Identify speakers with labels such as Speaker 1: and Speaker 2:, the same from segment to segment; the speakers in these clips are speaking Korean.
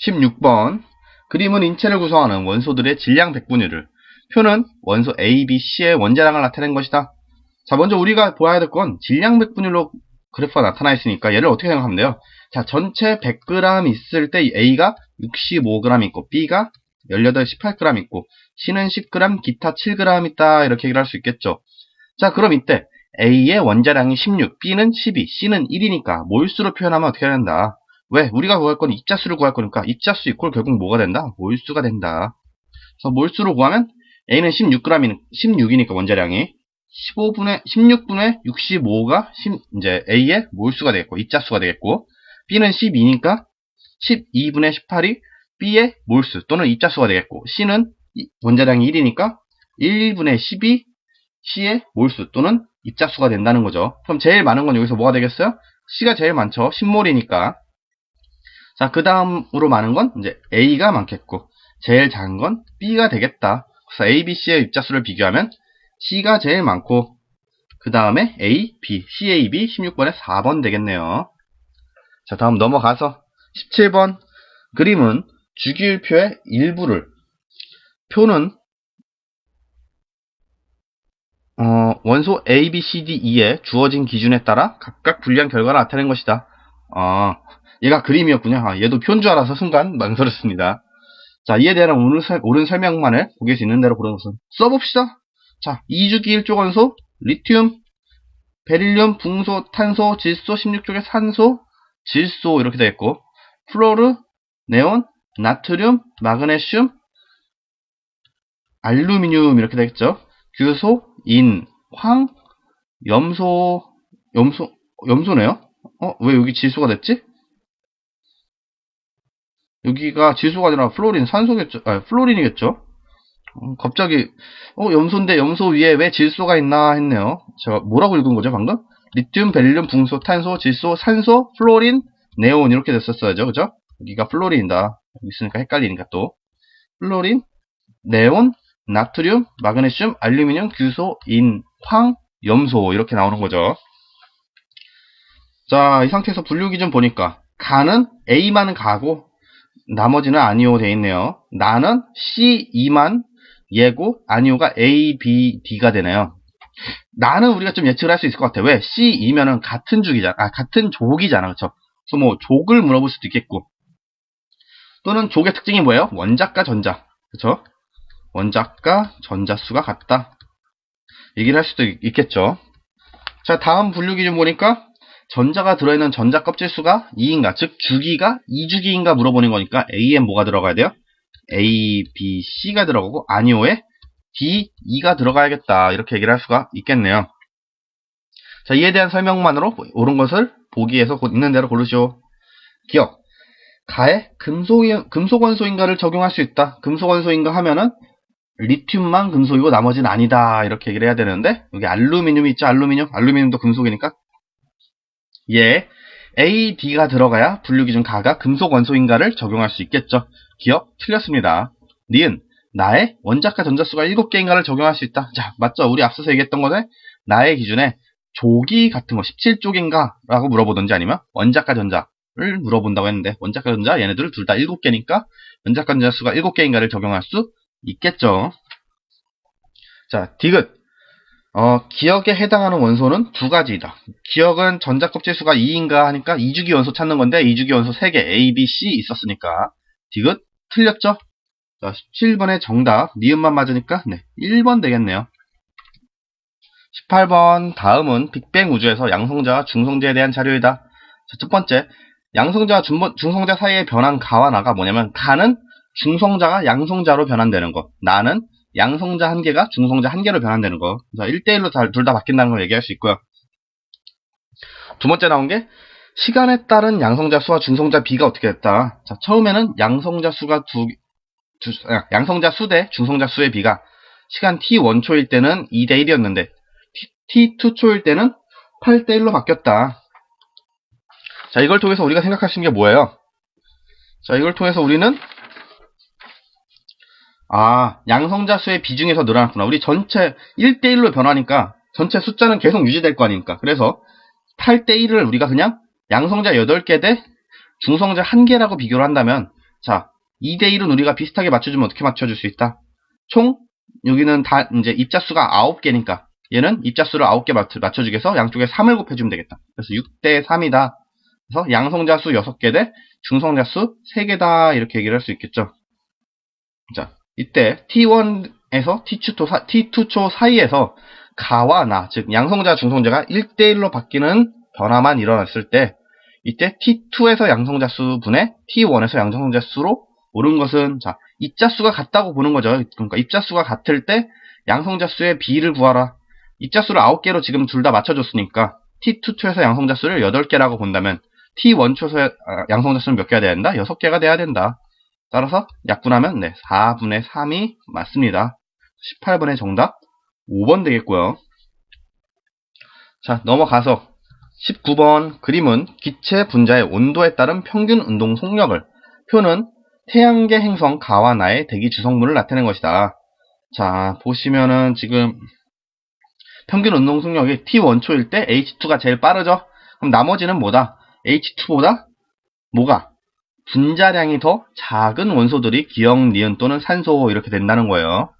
Speaker 1: 16번. 그림은 인체를 구성하는 원소들의 질량 백분율을, 표는 원소 A, B, C의 원자량을 나타낸 것이다. 자, 먼저 우리가 보아야 될 건 질량 백분율로 그래프가 나타나 있으니까 얘를 어떻게 생각하면 돼요? 자, 전체 100g 있을 때 A가 65g 있고 B가 18, 18g 있고 C는 10g, 기타 7g 있다, 이렇게 얘기를 할 수 있겠죠. 자, 그럼 이때 A의 원자량이 16, B는 12, C는 1이니까 몰수로 표현하면 어떻게 된다? 왜? 우리가 구할 건 입자수를 구할 거니까 입자수 이꼴 결국 뭐가 된다? 몰수가 된다. 그래서 몰수로 구하면 A는 16이니까 원자량이 16분의 65가 이제 A의 몰수가 되겠고 입자수가 되겠고, B는 12니까 12분의 18이 B의 몰수 또는 입자수가 되겠고, C는 원자량이 1이니까 1분의 12 C의 몰수 또는 입자수가 된다는 거죠. 그럼 제일 많은 건 여기서 뭐가 되겠어요? C가 제일 많죠. 10몰이니까. 자, 그 다음으로 많은 건 이제 A가 많겠고, 제일 작은 건 B가 되겠다. 그래서 A, B, C의 입자수를 비교하면 C가 제일 많고, 그 다음에 A, B, C, A, B 16번에 4번 되겠네요. 자, 다음 넘어가서 17번. 그림은 주기율표의 일부를, 표는 원소 A, B, C, D, E의 주어진 기준에 따라 각각 분리한 결과를 나타낸 것이다. 얘가 그림이었군요. 얘도 표인 줄 알아서 순간 망설였습니다. 자, 이에 대한 옳은 설명만을 보길 수 있는 대로 고른 것은 써봅시다. 자, 2주기 1조 원소, 리튬, 베릴륨, 붕소, 탄소, 질소, 16쪽에 산소, 질소 이렇게 되겠고, 플로르, 네온, 나트륨, 마그네슘, 알루미늄 이렇게 되겠죠. 규소, 인, 황, 염소네요? 왜 여기 질소가 됐지? 여기가 질소가 아니라 플로린, 산소겠죠? 플로린이겠죠? 갑자기, 염소인데 염소 위에 왜 질소가 있나 했네요. 제가 뭐라고 읽은 거죠, 방금? 리튬, 베릴륨, 붕소, 탄소, 질소, 산소, 플로린, 네온 이렇게 됐었어야죠, 그죠? 여기가 플로린이다. 여기 있으니까 헷갈리니까 또. 플로린, 네온, 나트륨, 마그네슘, 알루미늄, 규소, 인, 황, 염소 이렇게 나오는 거죠. 자, 이 상태에서 분류 기준 보니까 가는 A만은 가고 나머지는 아니오 돼 있네요. 나는 C2만 얘고 아니오가 A, B, D가 되네요. 나는 우리가 좀 예측을 할 수 있을 것 같아요. 왜? C2면은 같은 족이잖아. 그쵸? 그래서 뭐 족을 물어볼 수도 있겠고, 또는 족의 특징이 뭐예요? 원자과 전자. 그쵸? 원자과 전자수가 같다. 얘기를 할 수도 있겠죠. 자, 다음 분류 기준 보니까 전자가 들어있는 전자 껍질 수가 2인가, 즉 주기가 2주기인가 물어보는 거니까 A에 뭐가 들어가야 돼요? A, B, C가 들어가고 아니오에 D, E가 들어가야겠다. 이렇게 얘기를 할 수가 있겠네요. 자, 이에 대한 설명만으로 옳은 것을 보기에서 있는 대로 고르시오. 기억. 가에 금속 원소인가를 적용할 수 있다. 금속 원소인가 하면은 리튬만 금속이고 나머지는 아니다. 이렇게 얘기를 해야 되는데, 여기 알루미늄이 있죠. 알루미늄도 금속이니까 예, A, D가 들어가야 분류기준 가가 금속 원소인가를 적용할 수 있겠죠. 기억? 틀렸습니다. 니은, 나의 원자과 전자수가 7개인가를 적용할 수 있다. 자, 맞죠? 우리 앞서서 얘기했던 거는 나의 기준에 족이 같은 거 17족인가 라고 물어보든지 아니면 원자과 전자를 물어본다고 했는데, 원자과 전자 얘네들을 둘 다 7개니까 원자과 전자수가 7개인가를 적용할 수 있겠죠. 자, 디귿. 기억에 해당하는 원소는 두 가지이다. 기억은 전자 껍질 수가 2인가 하니까 2주기 원소 찾는 건데 2주기 원소 3개 A, B, C 있었으니까 디귿 틀렸죠? 자, 17번의 정답 니은만 맞으니까 1번 되겠네요. 18번 다음은 빅뱅 우주에서 양성자와 중성자에 대한 자료이다. 자, 첫 번째, 양성자와 중성자 사이의 변한 가와 나가 뭐냐면, 가는 중성자가 양성자로 변환되는 거, 나는 양성자 1개가 중성자 1개로 변환되는 거. 자, 1대1로 둘 다 바뀐다는 걸 얘기할 수 있고요. 두 번째 나온 게 시간에 따른 양성자 수와 중성자 비가 어떻게 됐다. 자, 처음에는 양성자 수가 양성자 수 대 중성자 수의 비가 시간 t1초일 때는 2대1이었는데 t2초일 때는 8대1로 바뀌었다. 자, 이걸 통해서 우리가 생각할 수 있는 게 뭐예요? 자, 이걸 통해서 우리는 양성자 수의 비중에서 늘어났구나. 우리 전체 1대1로 변하니까 전체 숫자는 계속 유지될 거 아닙니까? 그래서 8대1을 우리가 그냥 양성자 8개 대 중성자 1개라고 비교를 한다면 자, 2대1은 우리가 비슷하게 맞춰주면 어떻게 맞춰줄 수 있다? 총, 여기는 다, 이제 입자수가 9개니까, 얘는 입자수를 9개 맞춰주기 위해서 양쪽에 3을 곱해주면 되겠다. 그래서 6대3이다. 그래서 양성자수 6개 대 중성자수 3개다. 이렇게 얘기를 할 수 있겠죠. 자, 이때 T1에서 T2초 사이에서 가와 나, 즉 양성자, 중성자가 1대1로 바뀌는 변화만 일어났을 때 이때 T2에서 양성자수 분의 T1에서 양성자수로 오른 것은 자, 입자수가 같다고 보는 거죠. 그러니까 입자수가 같을 때 양성자수의 비를 구하라. 입자수를 9개로 지금 둘 다 맞춰줬으니까 T2초에서 양성자수를 8개라고 본다면 T1초에서 양성자수는 몇 개가 돼야 된다? 6개가 돼야 된다. 따라서 약분하면 4분의 3이 맞습니다. 18번의 정답 5번 되겠고요. 자, 넘어가서 19번 그림은 기체 분자의 온도에 따른 평균 운동 속력을 표는 태양계 행성 가와 나의 대기 주성분을 나타낸 것이다. 자, 보시면은 지금 평균 운동 속력이 T1초일 때 H2가 제일 빠르죠? 그럼 나머지는 뭐다? H2보다 뭐가? 분자량이 더 작은 원소들이 기억, 니은 또는 산소 이렇게 된다는 거예요.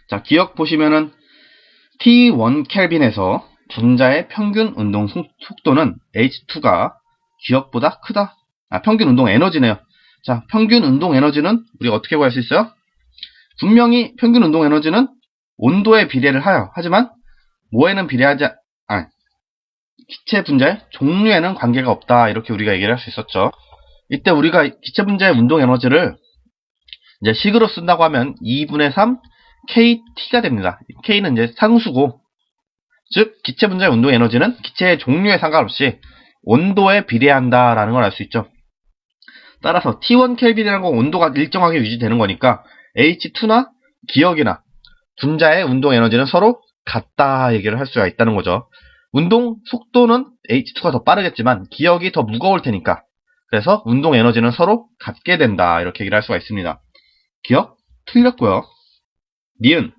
Speaker 1: 자, 기억 보시면은 T1 켈빈에서 분자의 평균 운동 속도는 H2가 기억보다 크다. 평균 운동 에너지네요. 자, 평균 운동 에너지는 우리가 어떻게 구할 수 있어요? 분명히 평균 운동 에너지는 온도에 비례를 하여. 하지만 뭐에는 비례하지 기체 분자의 종류에는 관계가 없다. 이렇게 우리가 얘기를 할 수 있었죠. 이때 우리가 기체 분자의 운동 에너지를 이제 식으로 쓴다고 하면 2분의 3 KT가 됩니다. K는 이제 상수고, 즉 기체 분자의 운동 에너지는 기체의 종류에 상관없이 온도에 비례한다라는 걸 알 수 있죠. 따라서 T1 켈빈이라는 건 온도가 일정하게 유지되는 거니까 H2나 기억이나 분자의 운동 에너지는 서로 같다 얘기를 할 수가 있다는 거죠. 운동 속도는 H2가 더 빠르겠지만 기억이 더 무거울 테니까, 그래서 운동 에너지는 서로 같게 된다 이렇게 얘기를 할 수가 있습니다. 기억 틀렸고요. 니은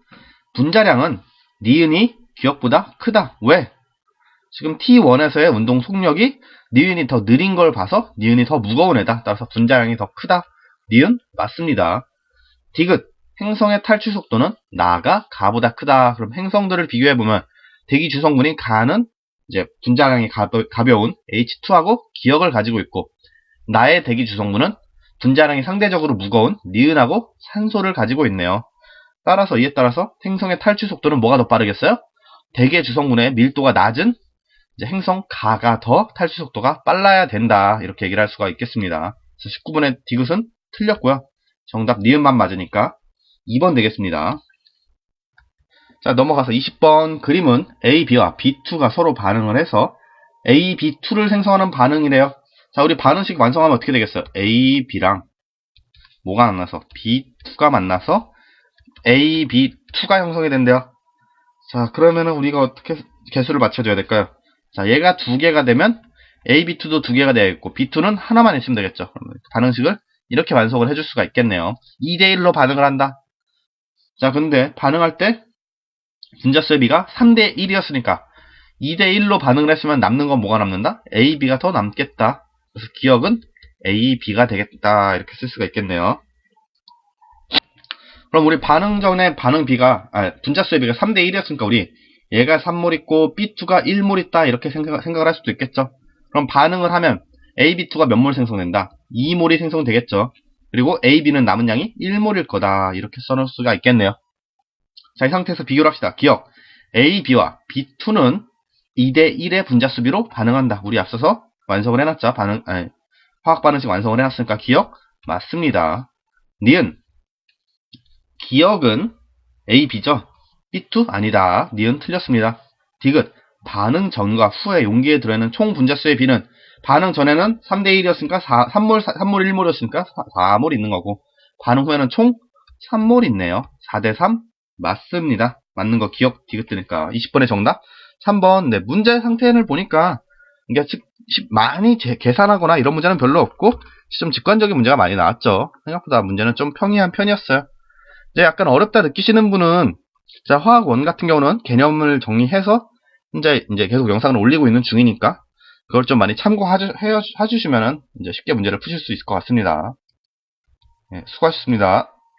Speaker 1: 분자량은 니은이 기억보다 크다. 왜? 지금 T1에서의 운동 속력이 니은이 더 느린 걸 봐서 니은이 더 무거운 애다. 따라서 분자량이 더 크다. 니은 맞습니다. 디귿 행성의 탈출 속도는 나가 가보다 크다. 그럼 행성들을 비교해보면 대기 주성분인 가는 이제 분자량이 가벼운 H2하고 기억을 가지고 있고, 나의 대기 주성분은 분자량이 상대적으로 무거운 니은하고 산소를 가지고 있네요. 따라서 이에 따라서 행성의 탈출 속도는 뭐가 더 빠르겠어요? 대기 주성분의 밀도가 낮은 이제 행성 가가 더 탈출 속도가 빨라야 된다. 이렇게 얘기를 할 수가 있겠습니다. 그래서 19번의 디귿은 틀렸고요. 정답 니은만 맞으니까 2번 되겠습니다. 자, 넘어가서 20번 그림은 A, B와 B2가 서로 반응을 해서 A, B2를 생성하는 반응이래요. 자, 우리 반응식 완성하면 어떻게 되겠어요? A, B랑 뭐가 만나서? B2가 만나서 A, B2가 형성이 된대요. 자, 그러면은 우리가 어떻게 개수를 맞춰줘야 될까요? 자, 얘가 2개가 되면 A, B2도 2개가 되어있고 B2는 하나만 있으면 되겠죠. 그러면 반응식을 이렇게 완성을 해줄 수가 있겠네요. 2대1로 반응을 한다. 자, 근데 반응할 때 분자수의 비가 3대1이었으니까 2대1로 반응을 했으면 남는 건 뭐가 남는다? A, B가 더 남겠다. 그래서 기억은 A, B가 되겠다. 이렇게 쓸 수가 있겠네요. 그럼 우리 반응 전에 반응 B가, 분자수의 비가 3대1이었으니까 우리 얘가 3몰 있고 B2가 1몰 있다. 이렇게 생각을 할 수도 있겠죠. 그럼 반응을 하면 A, B2가 몇 몰 생성된다? 2몰이 생성되겠죠. 그리고 A, B는 남은 양이 1몰일 거다. 이렇게 써놓을 수가 있겠네요. 자, 이 상태에서 비교를 합시다. 기억. A, B와 B2는 2대1의 분자수비로 반응한다. 우리 앞서서 완성을 해놨죠. 화학 반응식 완성을 해놨으니까 기억 맞습니다. 니은. 기억은 A, B죠. B2 아니다. 니은 틀렸습니다. 디귿. 반응 전과 후에 용기에 들어있는 총 분자수의 비는 반응 전에는 3대1이었으니까 3몰 1몰이었으니까 4몰 있는 거고, 반응 후에는 총 3몰 있네요. 4대3 맞습니다. 맞는 거 기억 디귿뜨니까 20번의 정답 3번. 네, 문제 상태를 보니까 이게 많이 계산하거나 이런 문제는 별로 없고 좀 직관적인 문제가 많이 나왔죠. 생각보다 문제는 좀 평이한 편이었어요. 이제 약간 어렵다 느끼시는 분은 자, 화학 원 같은 경우는 개념을 정리해서 이제 계속 영상을 올리고 있는 중이니까 그걸 좀 많이 참고해 주시면은 이제 쉽게 문제를 푸실 수 있을 것 같습니다. 네, 수고하셨습니다.